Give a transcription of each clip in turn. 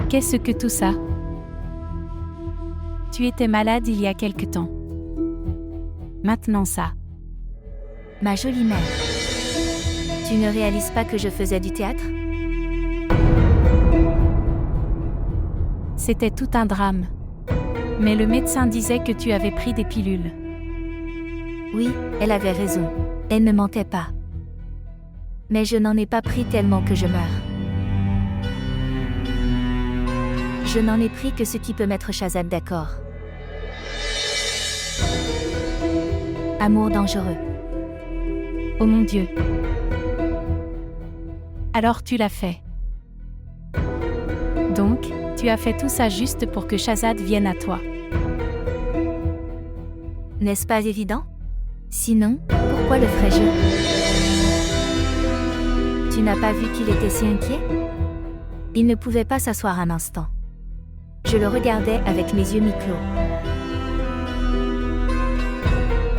Qu'est-ce que tout ça? Tu étais malade il y a quelque temps. Maintenant ça. Ma jolie mère. Tu ne réalises pas que je faisais du théâtre? C'était tout un drame. Mais le médecin disait que tu avais pris des pilules. Oui, elle avait raison. Elle ne mentait pas. Mais je n'en ai pas pris tellement que je meurs. Je n'en ai pris que ce qui peut mettre Shazad d'accord. Amour dangereux. Oh mon Dieu. Alors tu l'as fait. Donc, tu as fait tout ça juste pour que Shazad vienne à toi. N'est-ce pas évident? Sinon, pourquoi le ferais-je? Tu n'as pas vu qu'il était si inquiet? Il ne pouvait pas s'asseoir un instant. Je le regardais avec mes yeux mi-clos.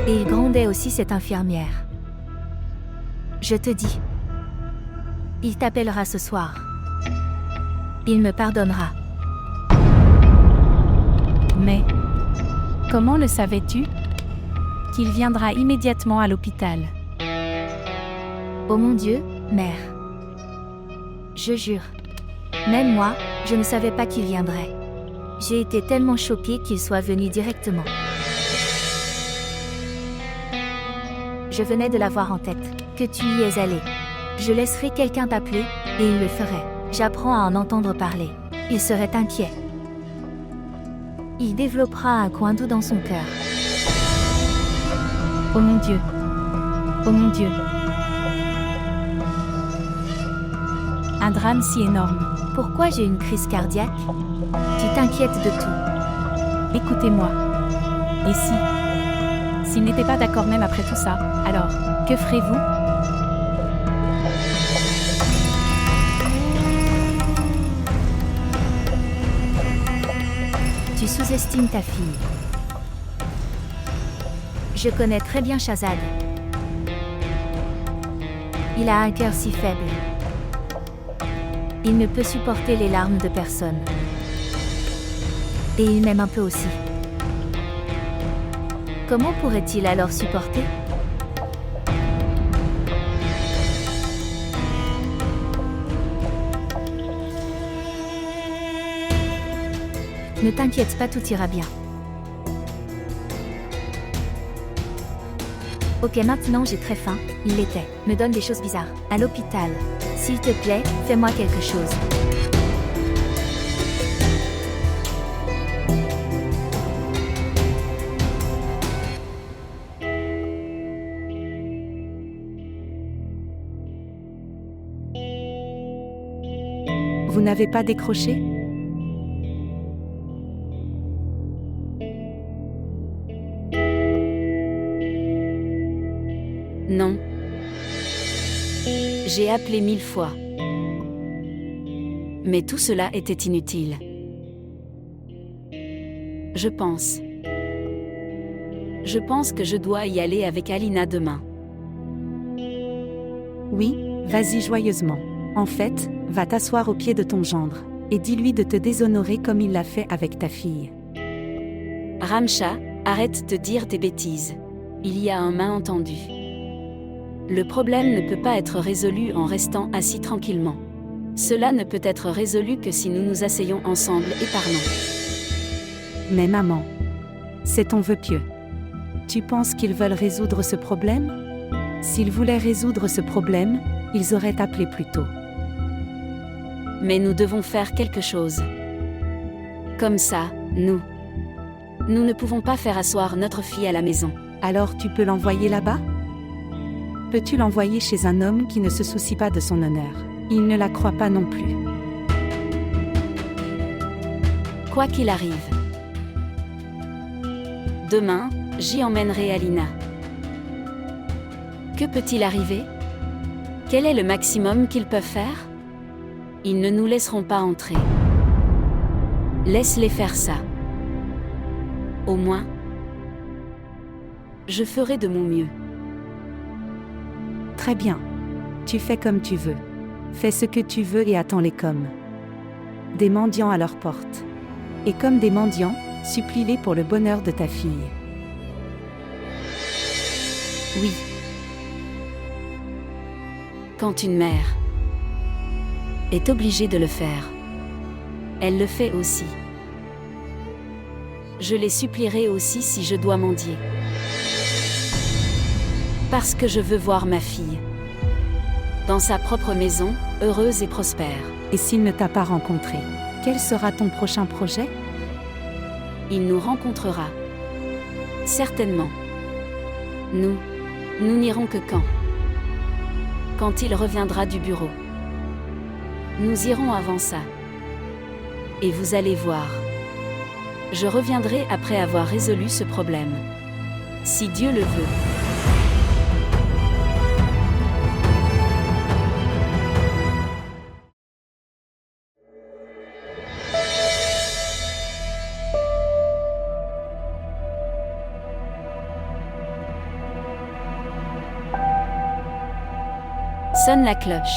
Et il grondait aussi cette infirmière. Je te dis. Il t'appellera ce soir. Il me pardonnera. Mais, comment le savais-tu? Qu'il viendra immédiatement à l'hôpital. Oh mon Dieu, mère. Je jure. Même moi, je ne savais pas qu'il viendrait. J'ai été tellement choquée qu'il soit venu directement. Je venais de l'avoir en tête. Que tu y es allé. Je laisserai quelqu'un t'appeler, et il le ferait. J'apprends à en entendre parler. Il serait inquiet. Il développera un coin doux dans son cœur. Oh mon Dieu. Oh mon Dieu. Un drame si énorme. Pourquoi j'ai une crise cardiaque? Tu t'inquiètes de tout. Écoutez-moi. Et si? S'il n'était pas d'accord même après tout ça, alors, que ferez-vous? Tu sous-estimes ta fille. Je connais très bien Shazad. Il a un cœur si faible. Il ne peut supporter les larmes de personne. Et il m'aime un peu aussi. Comment pourrait-il alors supporter? Ne t'inquiète pas, tout ira bien. Ok, maintenant j'ai très faim. Il l'était. Me donne des choses bizarres. À l'hôpital. S'il te plaît, fais-moi quelque chose. Vous n'avez pas décroché? Non. J'ai appelé 1000 fois. Mais tout cela était inutile. Je pense que je dois y aller avec Alina demain. Oui, vas-y joyeusement. En fait, va t'asseoir au pied de ton gendre, et dis-lui de te déshonorer comme il l'a fait avec ta fille. Ramsha, arrête de dire tes bêtises. Il y a un malentendu. Le problème ne peut pas être résolu en restant assis tranquillement. Cela ne peut être résolu que si nous nous asseyons ensemble et parlons. Mais maman, c'est ton vœu pieux. Tu penses qu'ils veulent résoudre ce problème? S'ils voulaient résoudre ce problème, ils auraient appelé plus tôt. Mais nous devons faire quelque chose. Comme ça, nous ne pouvons pas faire asseoir notre fille à la maison. Alors tu peux l'envoyer là-bas? Peux-tu l'envoyer chez un homme qui ne se soucie pas de son honneur? Il ne la croit pas non plus. Quoi qu'il arrive. Demain, j'y emmènerai Alina. Que peut-il arriver? Quel est le maximum qu'ils peuvent faire? Ils ne nous laisseront pas entrer. Laisse-les faire ça. Au moins, je ferai de mon mieux. Très bien. Tu fais comme tu veux. Fais ce que tu veux et attends-les comme. des mendiants à leur porte. Et comme des mendiants, supplie-les pour le bonheur de ta fille. Oui. Quand une mère est obligée de le faire, elle le fait aussi. Je les supplierai aussi si je dois mendier. Parce que je veux voir ma fille dans sa propre maison, heureuse et prospère. Et s'il ne t'a pas rencontré, quel sera ton prochain projet? Il nous rencontrera. Certainement. Nous n'irons que quand il reviendra du bureau. Nous irons avant ça. Et vous allez voir. Je reviendrai après avoir résolu ce problème. Si Dieu le veut. Sonne la cloche.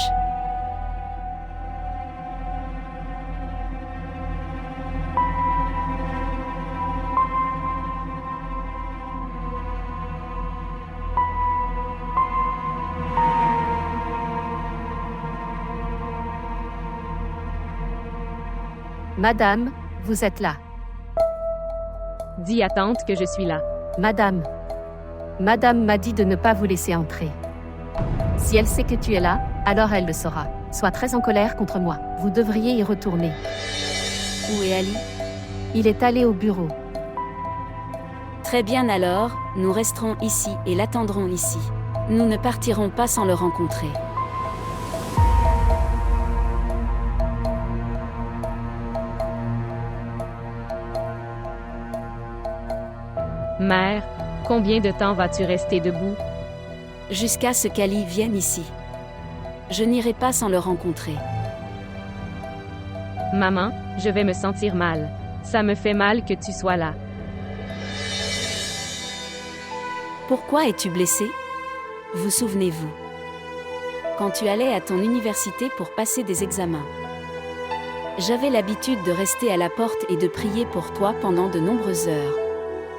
Madame, vous êtes là. Dis à tante que je suis là. Madame. Madame m'a dit de ne pas vous laisser entrer. Si elle sait que tu es là, alors elle le saura. Sois très en colère contre moi. Vous devriez y retourner. Où est Ali? Il est allé au bureau. Très bien alors, nous resterons ici et l'attendrons ici. Nous ne partirons pas sans le rencontrer. Mère, combien de temps vas-tu rester debout? Jusqu'à ce qu'Ali vienne ici. Je n'irai pas sans le rencontrer. Maman, je vais me sentir mal. Ça me fait mal que tu sois là. Pourquoi es-tu blessé? Vous souvenez-vous? Quand tu allais à ton université pour passer des examens. J'avais l'habitude de rester à la porte et de prier pour toi pendant de nombreuses heures.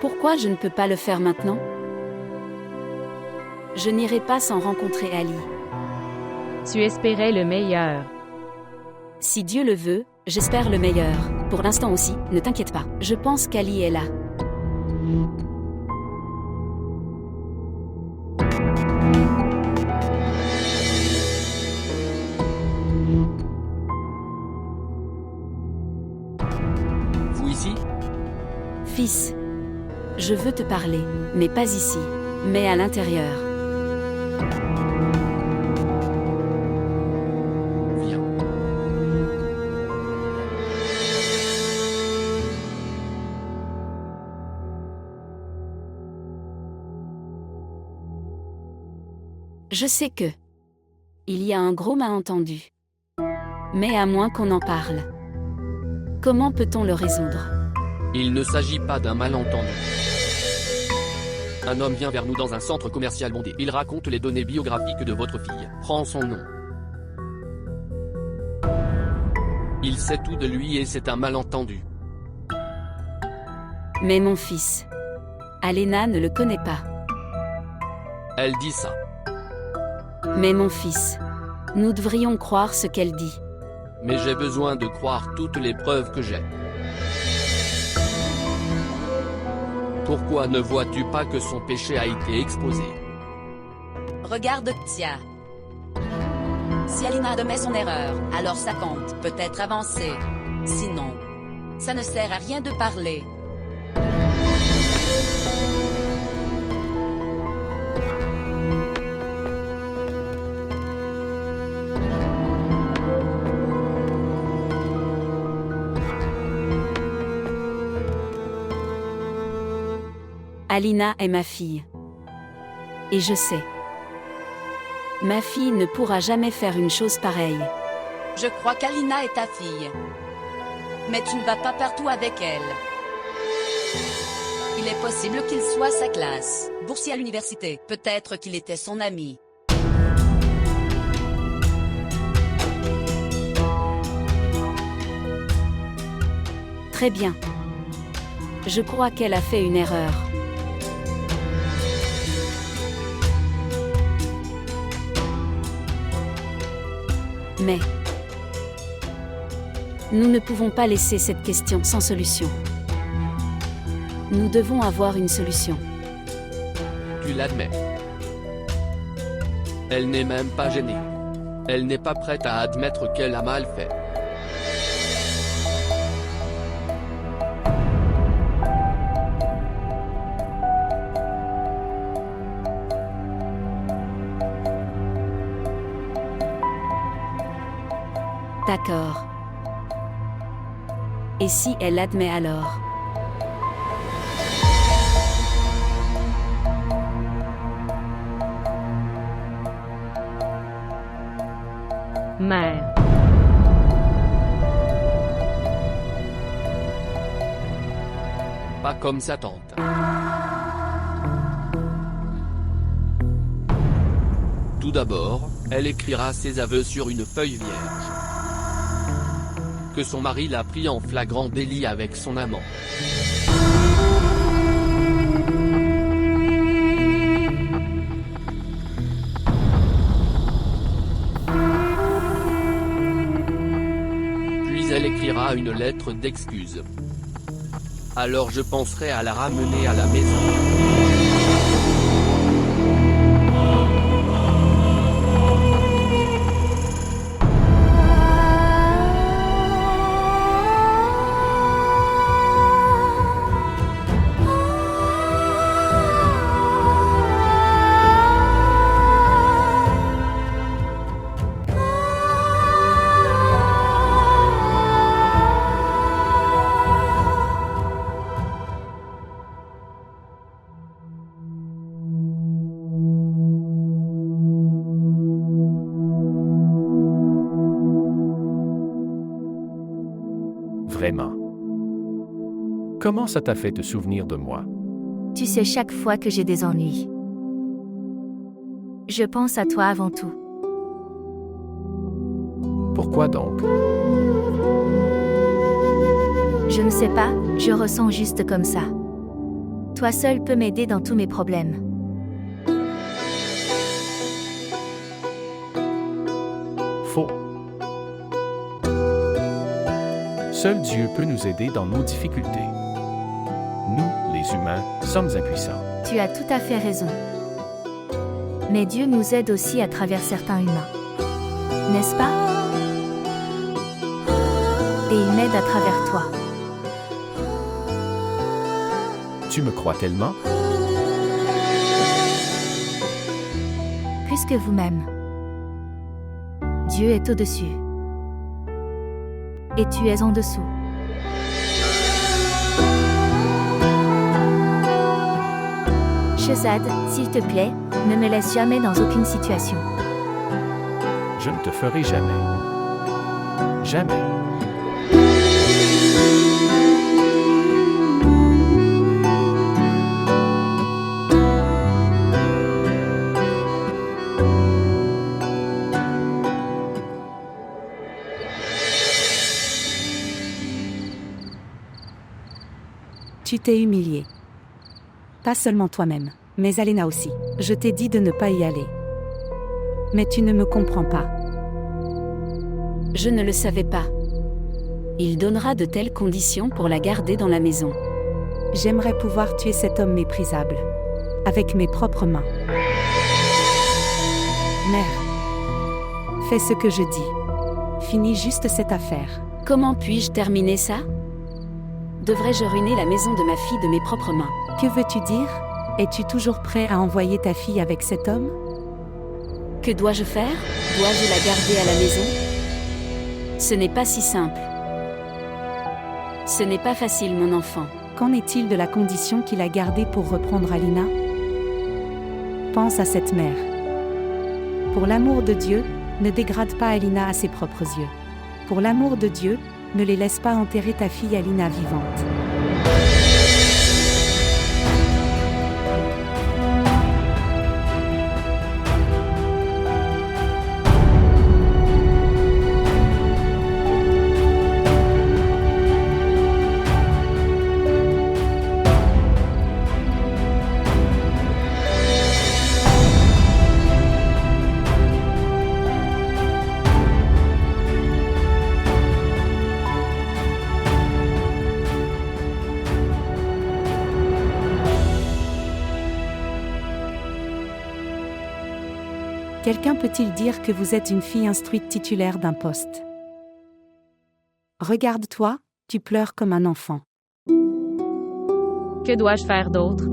Pourquoi je ne peux pas le faire maintenant? Je n'irai pas sans rencontrer Ali. Tu espérais le meilleur. Si Dieu le veut, j'espère le meilleur. Pour l'instant aussi, ne t'inquiète pas. Je pense qu'Ali est là. Vous ici? Fils, je veux te parler, mais pas ici, mais à l'intérieur. Viens. Je sais que il y a un gros malentendu. Mais à moins qu'on en parle. Comment peut-on le résoudre? Il ne s'agit pas d'un malentendu. Un homme vient vers nous dans un centre commercial bondé. Il raconte les données biographiques de votre fille. Prends son nom. Il sait tout de lui et c'est un malentendu. Mais mon fils, Alena ne le connaît pas. Elle dit ça. Mais mon fils, nous devrions croire ce qu'elle dit. Mais j'ai besoin de croire toutes les preuves que j'ai. Pourquoi ne vois-tu pas que son péché a été exposé? Regarde Tia. Si Alina admet son erreur, alors ça compte, peut-être avancer. Sinon, ça ne sert à rien de parler. Alina est ma fille. Et je sais. Ma fille ne pourra jamais faire une chose pareille. Je crois qu'Alina est ta fille. Mais tu ne vas pas partout avec elle. Il est possible qu'il soit sa classe, boursier à l'université. Peut-être qu'il était son ami. Très bien. Je crois qu'elle a fait une erreur. Mais nous ne pouvons pas laisser cette question sans solution. Nous devons avoir une solution. Tu l'admets. Elle n'est même pas gênée. Elle n'est pas prête à admettre qu'elle a mal fait. D'accord. Et si elle admet alors? Mère. Pas comme sa tante. Tout d'abord, elle écrira ses aveux sur une feuille vierge. Que son mari l'a pris en flagrant délit avec son amant. Puis elle écrira une lettre d'excuse. Alors je penserai à la ramener à la maison. Vraiment. Comment ça t'a fait te souvenir de moi? Tu sais, chaque fois que j'ai des ennuis, je pense à toi avant tout. Pourquoi donc? Je ne sais pas, je ressens juste comme ça. Toi seul peux m'aider dans tous mes problèmes. Faux. Seul Dieu peut nous aider dans nos difficultés. Nous, les humains, sommes impuissants. Tu as tout à fait raison. Mais Dieu nous aide aussi à travers certains humains. N'est-ce pas? Et il m'aide à travers toi. Tu me crois tellement? Plus que vous-même. Dieu est au-dessus. Et tu es en dessous. Shehzad, s'il te plaît, ne me laisse jamais dans aucune situation. Je ne te ferai jamais. Jamais. Tu t'es humilié. Pas seulement toi-même, mais Alena aussi. Je t'ai dit de ne pas y aller. Mais tu ne me comprends pas. Je ne le savais pas. Il donnera de telles conditions pour la garder dans la maison. J'aimerais pouvoir tuer cet homme méprisable. Avec mes propres mains. Mère. Fais ce que je dis. Finis juste cette affaire. Comment puis-je terminer ça? Devrais-je ruiner la maison de ma fille de mes propres mains? Que veux-tu dire? Es-tu toujours prêt à envoyer ta fille avec cet homme? Que dois-je faire? Dois-je la garder à la maison? Ce n'est pas si simple. Ce n'est pas facile, mon enfant. Qu'en est-il de la condition qu'il a gardée pour reprendre Alina? Pense à cette mère. Pour l'amour de Dieu, ne dégrade pas Alina à ses propres yeux. Pour l'amour de Dieu, ne les laisse pas enterrer ta fille Alina vivante. Quelqu'un peut-il dire que vous êtes une fille instruite titulaire d'un poste? Regarde-toi, tu pleures comme un enfant. Que dois-je faire d'autre?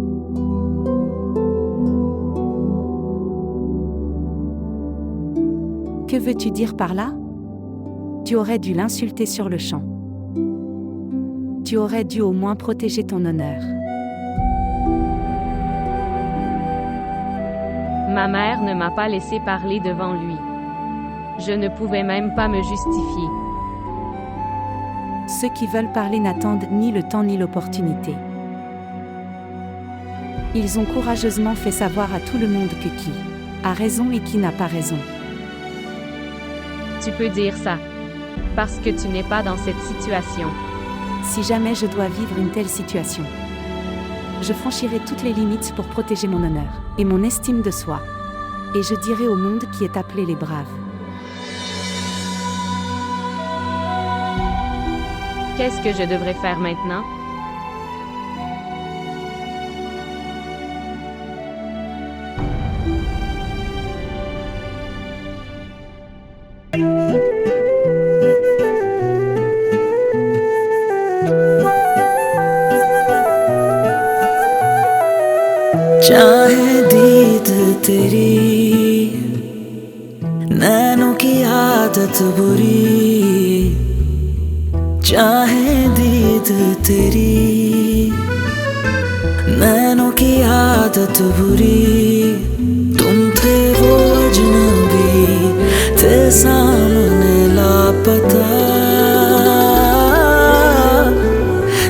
Que veux-tu dire par là? Tu aurais dû l'insulter sur le champ. Tu aurais dû au moins protéger ton honneur. Ma mère ne m'a pas laissé parler devant lui. Je ne pouvais même pas me justifier. Ceux qui veulent parler n'attendent ni le temps ni l'opportunité. Ils ont courageusement fait savoir à tout le monde que qui a raison et qui n'a pas raison. Tu peux dire ça. Parce que tu n'es pas dans cette situation. Si jamais je dois vivre une telle situation, je franchirai toutes les limites pour protéger mon honneur et mon estime de soi. Et je dirai au monde qui est appelé les braves. Qu'est-ce que je devrais faire maintenant? चाहे दीद तेरी नैनों की आदत बुरी, चाहे दीद तेरी नैनों की आदत बुरी, तुम थे वो अजनबी, थे सामने लापता,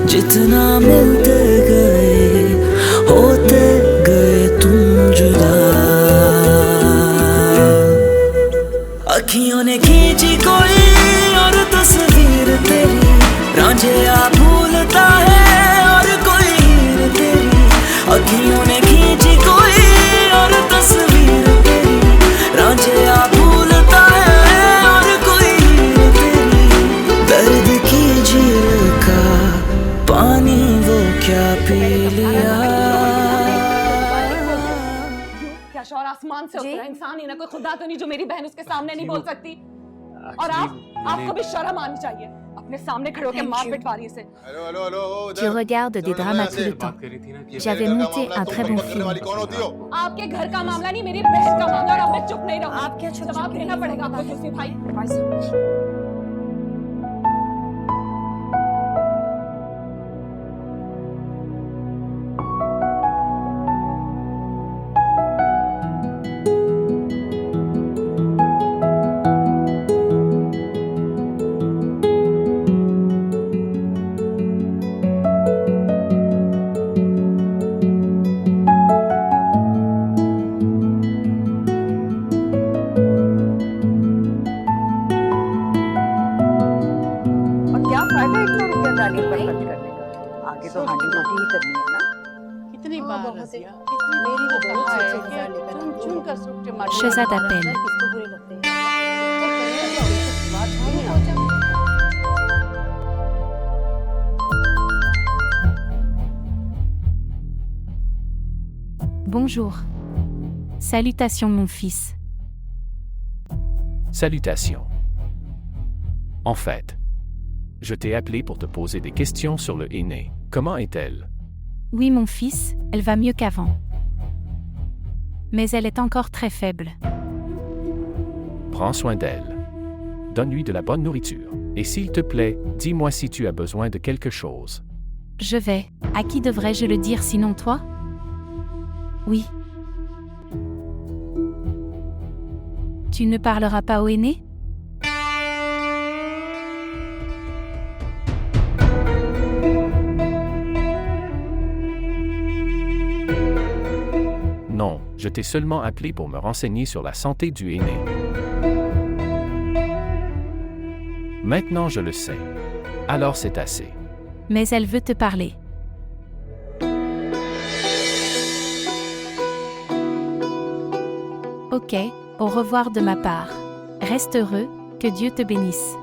जितना मिलते गए होते गए तुम जुदा। अखियों ने खींची कोई और तस्वीर तेरी, रांझिया भूलता है और कोई हीर तेरी। अखियों ने खींची कोई और तस्वीर तेरी, रांझिया भूलता है और कोई हीर तेरी। दर्द की झील का पानी वो क्या पी लिया। और आसमान से उतरा इंसान ही ना, कोई खुदा तो नहीं जो मेरी बहन उसके सामने नहीं बोल सकती। और आपको भी शर्म आनी चाहिए, अपने सामने खड़े होकर मार पिटवा रही है। Je regarde des drames à tout le temps. J'avais monté un très bon film. आपके घर का मामला नहीं, मेरी बहन का मामला, और अब मैं चुप नहीं रहूंगी। आप क्या जवाब देना पड़ेगा आपको सुफी भाई। Shehzad appelle. Bonjour. Salutations mon fils. Salutations. En fait, je t'ai appelé pour te poser des questions sur le aîné. Comment est-elle? Oui mon fils, elle va mieux qu'avant. Mais elle est encore très faible. Prends soin d'elle. Donne-lui de la bonne nourriture. Et s'il te plaît, dis-moi si tu as besoin de quelque chose. Je vais. À qui devrais-je le dire sinon toi? Oui. Tu ne parleras pas au aîné? Non, je t'ai seulement appelé pour me renseigner sur la santé du aîné. Maintenant je le sais. Alors c'est assez. Mais elle veut te parler. Ok, au revoir de ma part. Reste heureux, que Dieu te bénisse.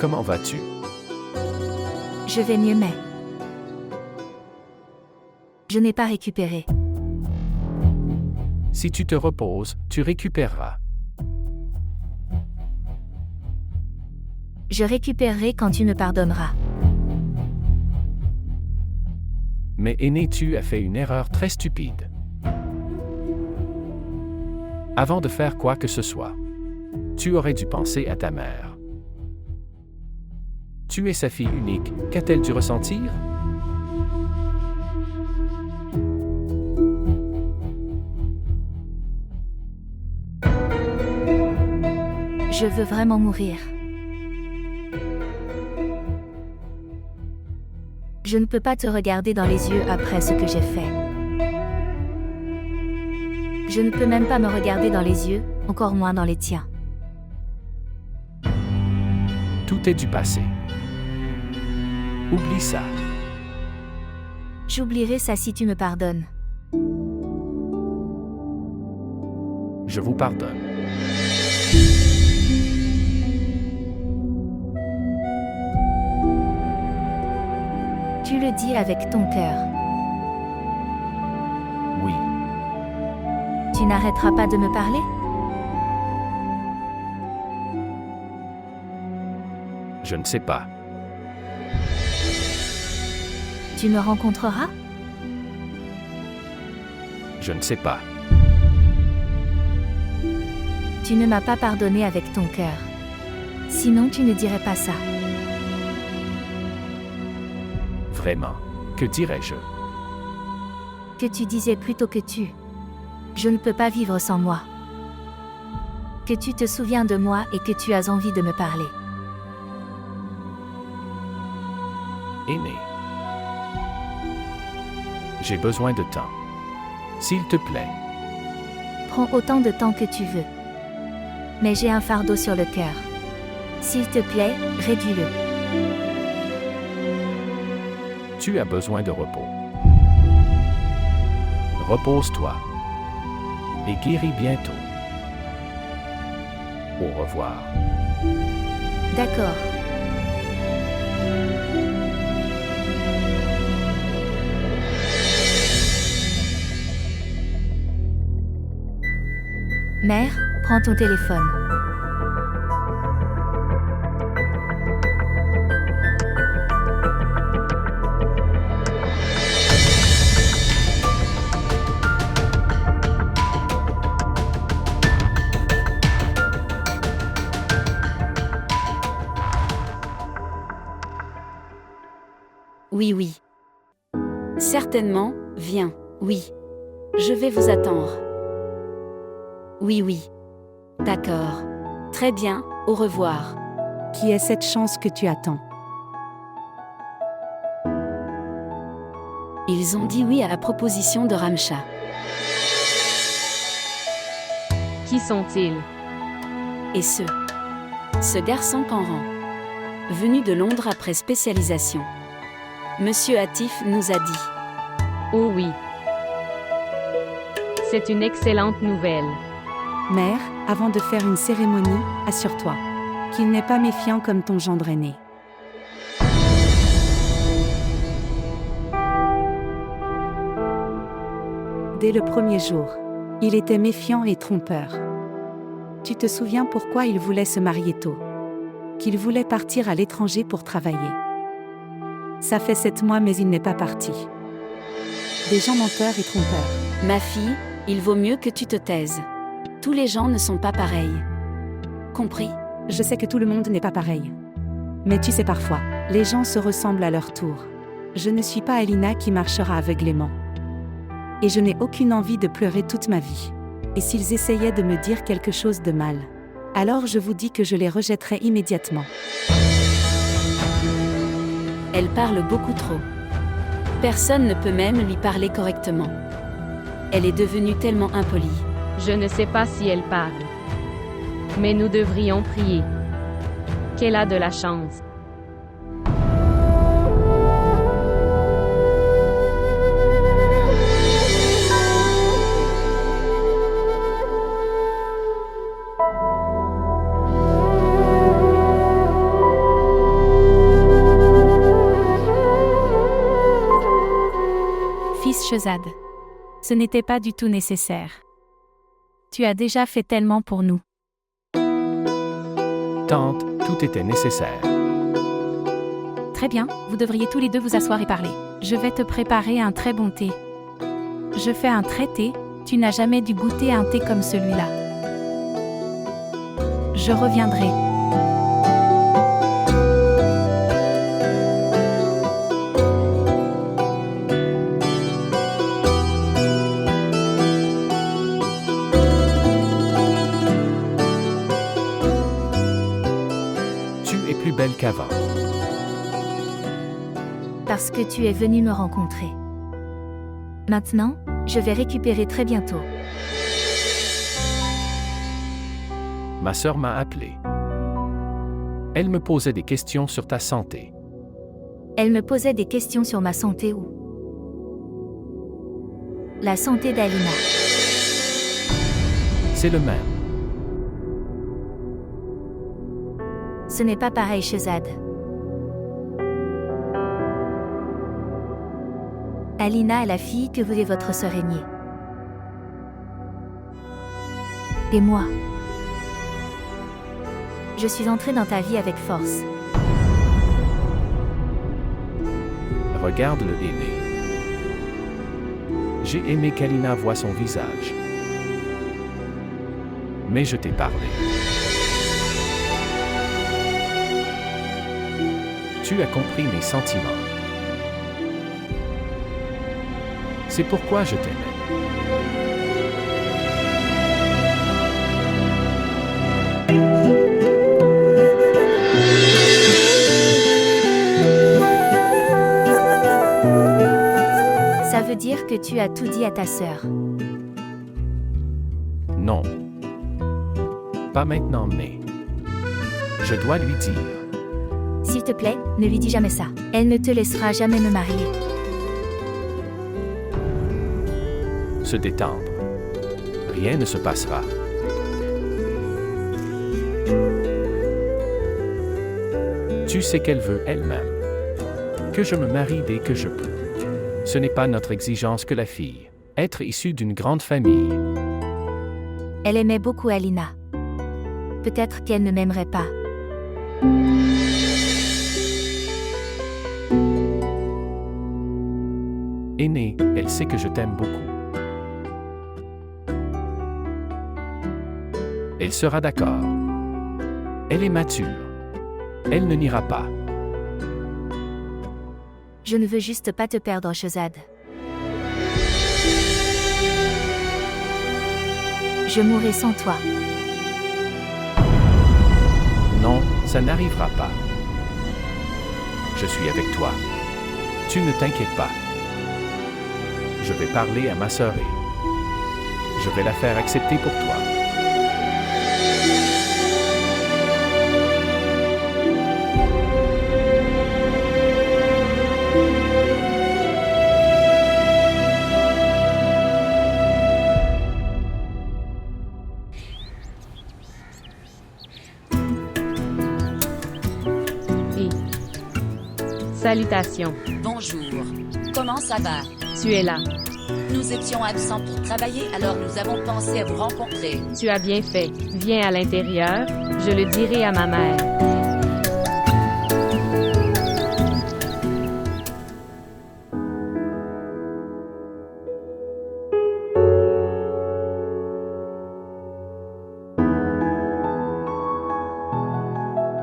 Comment vas-tu? Je vais mieux mais... Je n'ai pas récupéré. Si tu te reposes, tu récupéreras. Je récupérerai quand tu me pardonneras. Mais aîné, tu as fait une erreur très stupide. Avant de faire quoi que ce soit, tu aurais dû penser à ta mère. Tu es sa fille unique, qu'a-t-elle dû ressentir? Je veux vraiment mourir. Je ne peux pas te regarder dans les yeux après ce que j'ai fait. Je ne peux même pas me regarder dans les yeux, encore moins dans les tiens. Tout est du passé. Oublie ça. J'oublierai ça si tu me pardonnes. Je vous pardonne. Tu le dis avec ton cœur. Oui. Tu n'arrêteras pas de me parler? Je ne sais pas. Tu me rencontreras? Je ne sais pas. Tu ne m'as pas pardonné avec ton cœur. Sinon tu ne dirais pas ça. Vraiment. Que dirais-je? Que tu disais plutôt que tu. Je ne peux pas vivre sans moi. Que tu te souviens de moi et que tu as envie de me parler. Aîné. J'ai besoin de temps. S'il te plaît. Prends autant de temps que tu veux. Mais j'ai un fardeau sur le cœur. S'il te plaît, réduis-le. Tu as besoin de repos. Repose-toi. Et guéris bientôt. Au revoir. D'accord. Mère, prends ton téléphone. Oui. Certainement, viens, oui. Je vais vous attendre. Oui. D'accord. Très bien, au revoir. Qui est cette chance que tu attends? Ils ont dit oui à la proposition de Ramcha. Qui sont-ils? Et ce garçon Kanran, venu de Londres après spécialisation. Monsieur Atif nous a dit. Oh oui. C'est une excellente nouvelle. Mère, avant de faire une cérémonie, assure-toi qu'il n'est pas méfiant comme ton gendre aîné. Dès le premier jour, il était méfiant et trompeur. Tu te souviens pourquoi il voulait se marier tôt? Qu'il voulait partir à l'étranger pour travailler. Ça fait 7 mois mais il n'est pas parti. Des gens menteurs et trompeurs. Ma fille, il vaut mieux que tu te taises. Tous les gens ne sont pas pareils. Compris? Je sais que tout le monde n'est pas pareil. Mais tu sais parfois, les gens se ressemblent à leur tour. Je ne suis pas Alina qui marchera aveuglément. Et je n'ai aucune envie de pleurer toute ma vie. Et s'ils essayaient de me dire quelque chose de mal, alors je vous dis que je les rejetterai immédiatement. Elle parle beaucoup trop. Personne ne peut même lui parler correctement. Elle est devenue tellement impolie. Je ne sais pas si elle parle. Mais nous devrions prier. Qu'elle a de la chance. Shehzad. Ce n'était pas du tout nécessaire. Tu as déjà fait tellement pour nous. Tante, tout était nécessaire. Très bien, vous devriez tous les deux vous asseoir et parler. Je vais te préparer un très bon thé. Je fais un très thé, tu n'as jamais dû goûter un thé comme celui-là. Je reviendrai. Tu es plus belle qu'avant. Parce que tu es venu me rencontrer. Maintenant, je vais récupérer très bientôt. Ma sœur m'a appelé. Elle me posait des questions sur ta santé. Elle me posait des questions sur ma santé ou la santé d'Alina. C'est le même. Ce n'est pas pareil, Shehzad. Alina est la fille que voulait votre sœur aînée. Et moi, je suis entrée dans ta vie avec force. Regarde le aîné. J'ai aimé qu'Alina voie son visage. Mais je t'ai parlé. Tu as compris mes sentiments. C'est pourquoi je t'aimais. Ça veut dire que tu as tout dit à ta sœur. Non. Pas maintenant, mais je dois lui dire. S'il te plaît, ne lui dis jamais ça. Elle ne te laissera jamais me marier. Se détendre. Rien ne se passera. Tu sais qu'elle veut elle-même. Que je me marie dès que je peux. Ce n'est pas notre exigence que la fille. Être issue d'une grande famille. Elle aimait beaucoup Alina. Peut-être qu'elle ne m'aimerait pas. Aînée, elle sait que je t'aime beaucoup. Elle sera d'accord. Elle est mature. Elle ne n'ira pas. Je ne veux juste pas te perdre, Shehzad. Je mourrai sans toi. Non, ça n'arrivera pas. Je suis avec toi. Tu ne t'inquiètes pas. Je vais parler à ma sœur et je vais la faire accepter pour toi. Salutations. Bonjour. Comment ça va? Tu es là. Nous étions absents pour travailler, alors nous avons pensé à vous rencontrer. Tu as bien fait. Viens à l'intérieur. Je le dirai à ma mère.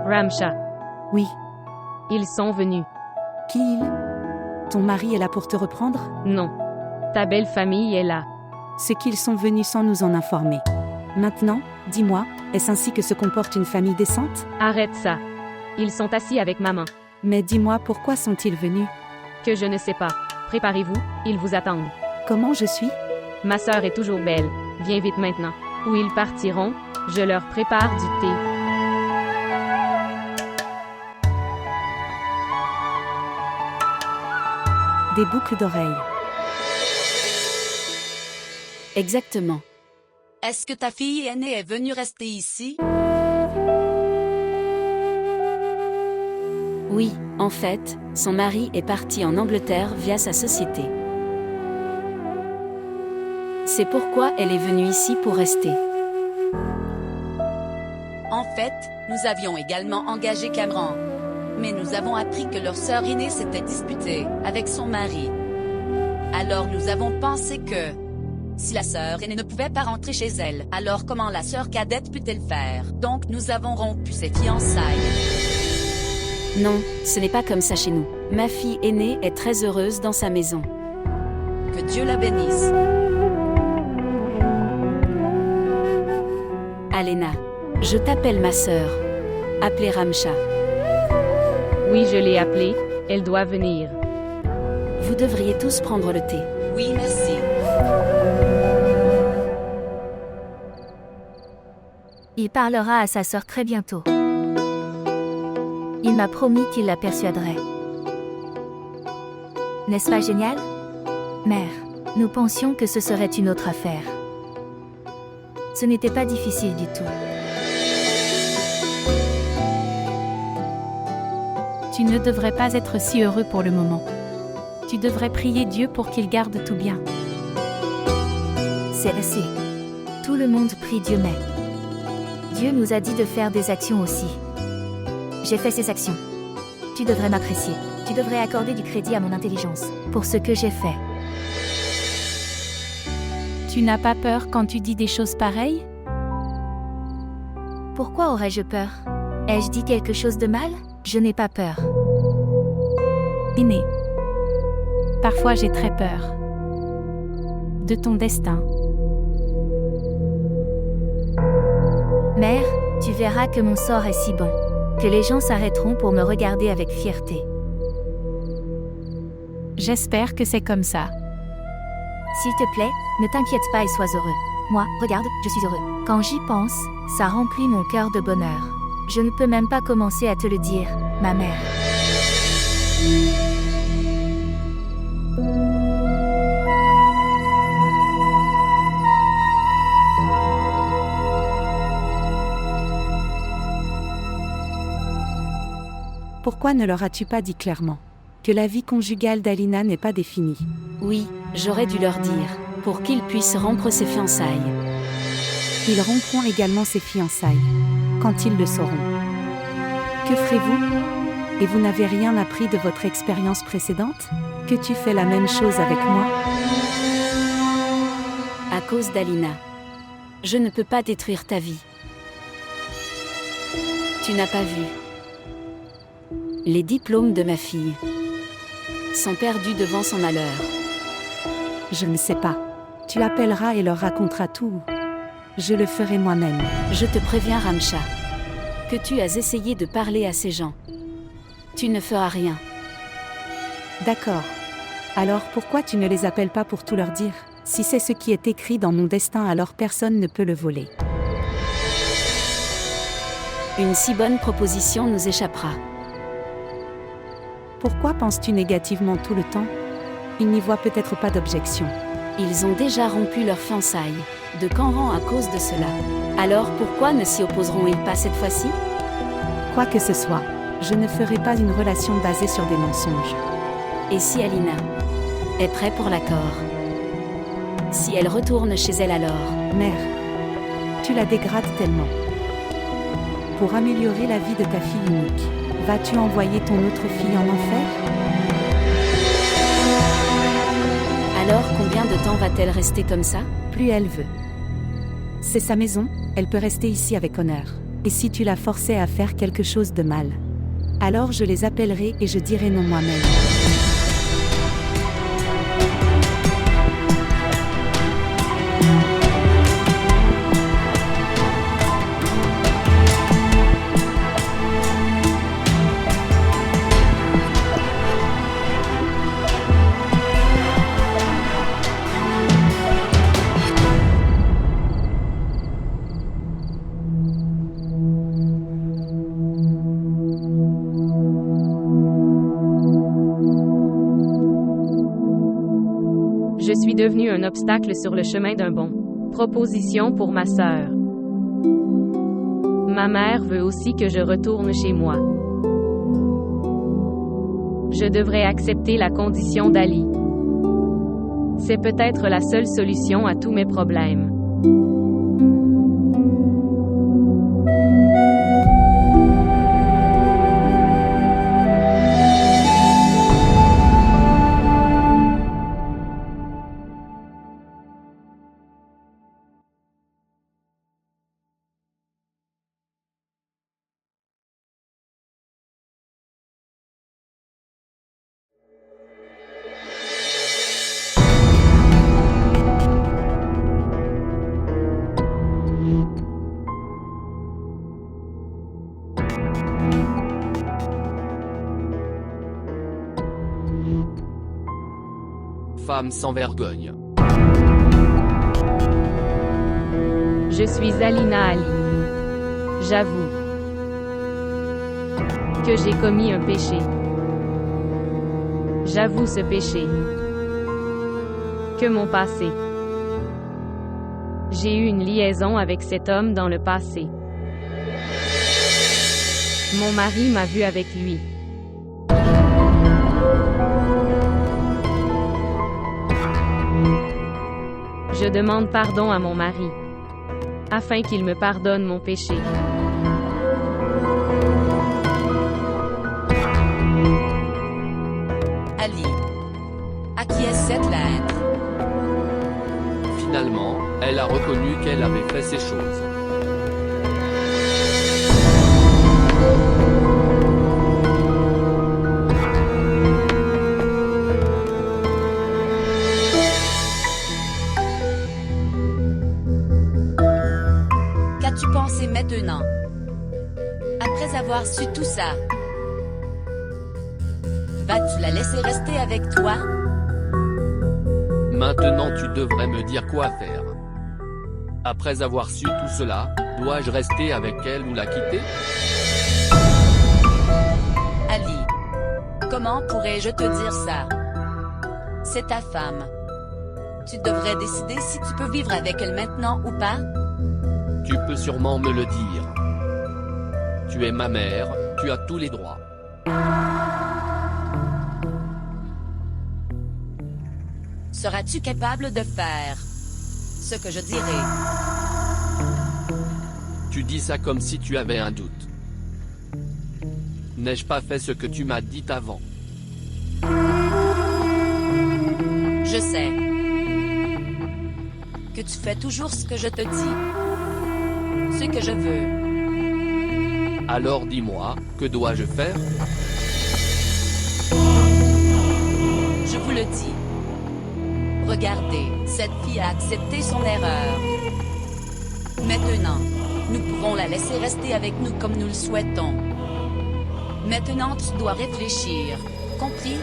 Ramsha, Oui. ils sont venus. Qui il? Ton mari est là pour te reprendre? Non. Ta belle famille est là. C'est qu'ils sont venus sans nous en informer. Maintenant, dis-moi, est-ce ainsi que se comporte une famille décente? Arrête ça. Ils sont assis avec maman. Mais dis-moi, pourquoi sont-ils venus? Que je ne sais pas. Préparez-vous, ils vous attendent. Comment je suis? Ma sœur est toujours belle. Viens vite maintenant. Où ils partiront, je leur prépare du thé. Des boucles d'oreilles. Exactement. Est-ce que ta fille aînée est venue rester ici? Oui, en fait, son mari est parti en Angleterre via sa société. C'est pourquoi elle est venue ici pour rester. En fait, nous avions également engagé Cameron. Mais nous avons appris que leur sœur aînée s'était disputée avec son mari. Alors nous avons pensé que si la sœur aînée ne pouvait pas rentrer chez elle, alors comment la sœur cadette peut-elle faire? Donc nous avons rompu ses fiançailles. Non, ce n'est pas comme ça chez nous. Ma fille aînée est très heureuse dans sa maison. Que Dieu la bénisse. Alena, je t'appelle ma sœur. Appelez Ramcha. Oui, je l'ai appelée, elle doit venir. Vous devriez tous prendre le thé. Oui, merci. Il parlera à sa sœur très bientôt. Il m'a promis qu'il la persuaderait. N'est-ce pas génial? Mère, nous pensions que ce serait une autre affaire. Ce n'était pas difficile du tout. Tu ne devrais pas être si heureux pour le moment. Tu devrais prier Dieu pour qu'il garde tout bien. C'est assez. Tout le monde prie Dieu, mais Dieu nous a dit de faire des actions aussi. J'ai fait ces actions. Tu devrais m'apprécier. Tu devrais accorder du crédit à mon intelligence pour ce que j'ai fait. Tu n'as pas peur quand tu dis des choses pareilles? Pourquoi aurais-je peur? Ai-je dit quelque chose de mal? Je n'ai pas peur. Aînée. Parfois j'ai très peur. De ton destin. Mère, tu verras que mon sort est si bon, que les gens s'arrêteront pour me regarder avec fierté. J'espère que c'est comme ça. S'il te plaît, ne t'inquiète pas et sois heureux. Moi, regarde, je suis heureux. Quand j'y pense, ça remplit mon cœur de bonheur. Je ne peux même pas commencer à te le dire, ma mère. Pourquoi ne leur as-tu pas dit clairement que la vie conjugale d'Alina n'est pas définie? Oui, j'aurais dû leur dire, pour qu'ils puissent rompre ses fiançailles. Ils rompront également ses fiançailles, quand ils le sauront. Que ferez-vous? Et vous n'avez rien appris de votre expérience précédente? Que tu fais la même chose avec moi? À cause d'Alina. Je ne peux pas détruire ta vie. Tu n'as pas vu. Les diplômes de ma fille sont perdus devant son malheur. Je ne sais pas. Tu l'appelleras et leur raconteras tout. Je le ferai moi-même. Je te préviens, Ramcha, que tu as essayé de parler à ces gens. Tu ne feras rien. D'accord. Alors pourquoi tu ne les appelles pas pour tout leur dire? Si c'est ce qui est écrit dans mon destin, alors personne ne peut le voler. Une si bonne proposition nous échappera. Pourquoi penses-tu négativement tout le temps? Ils n'y voient peut-être pas d'objection. Ils ont déjà rompu leurs fiançailles, de Canran à cause de cela. Alors pourquoi ne s'y opposeront-ils pas cette fois-ci? Quoi que ce soit, je ne ferai pas une relation basée sur des mensonges. Et si Alina est prête pour l'accord? Si elle retourne chez elle alors? Mère, tu la dégrades tellement. Pour améliorer la vie de ta fille unique, vas-tu envoyer ton autre fille en enfer? Alors combien de temps va-t-elle rester comme ça? Plus elle veut. C'est sa maison, elle peut rester ici avec honneur. Et si tu la forçais à faire quelque chose de mal, alors je les appellerai et je dirai non moi-même. Je suis devenu un obstacle sur le chemin d'un bon. Proposition pour ma sœur. Ma mère veut aussi que je retourne chez moi. Je devrais accepter la condition d'Ali. C'est peut-être la seule solution à tous mes problèmes. Femme sans vergogne. Je suis Alina Ali. J'avoue que j'ai commis un péché. J'avoue ce péché. Que mon passé. J'ai eu une liaison avec cet homme dans le passé. Mon mari m'a vu avec lui. Je demande pardon à mon mari, afin qu'il me pardonne mon péché. Ali. À qui est cette lettre? Finalement, elle a reconnu qu'elle avait fait ces choses. Qu'as-tu pensé maintenant? Après avoir su tout ça, vas-tu la laisser rester avec toi? Maintenant tu devrais me dire quoi faire. Après avoir su tout cela, dois-je rester avec elle ou la quitter? Ali. Comment pourrais-je te dire ça? C'est ta femme. Tu devrais décider si tu peux vivre avec elle maintenant ou pas. Tu peux sûrement me le dire. Tu es ma mère, tu as tous les droits. Seras-tu capable de faire ce que je dirai? Tu dis ça comme si tu avais un doute. N'ai-je pas fait ce que tu m'as dit avant? Je sais que tu fais toujours ce que je te dis. Ce que je veux. Alors dis-moi, que dois-je faire? Je vous le dis. Regardez, cette fille a accepté son erreur. Maintenant, nous pouvons la laisser rester avec nous comme nous le souhaitons. Maintenant, tu dois réfléchir. Compris?